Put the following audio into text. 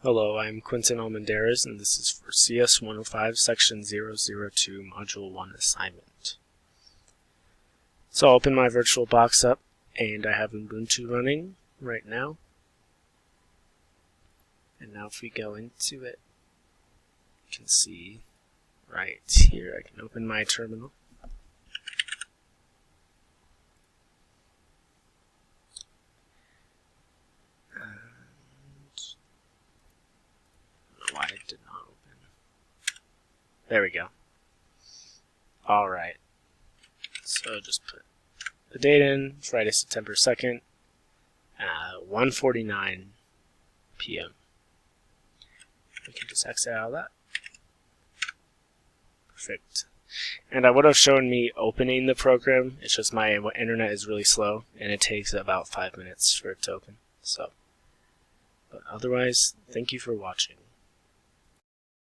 Hello, I'm Quentin Almendarez, and this is for cs105 section 002 module 1 assignment. So I'll open my VirtualBox up, and I have Ubuntu running right now. And now if we go into it, you can see right here, I can open my terminal. Why it did not open. There we go. Alright. So just put the date in. Friday, September 2nd, 1:49 p.m. We can just exit out of that. Perfect. And I would have shown me opening the program. It's just my internet is really slow, and it takes about 5 minutes for it to open. So, but otherwise, thank you for watching.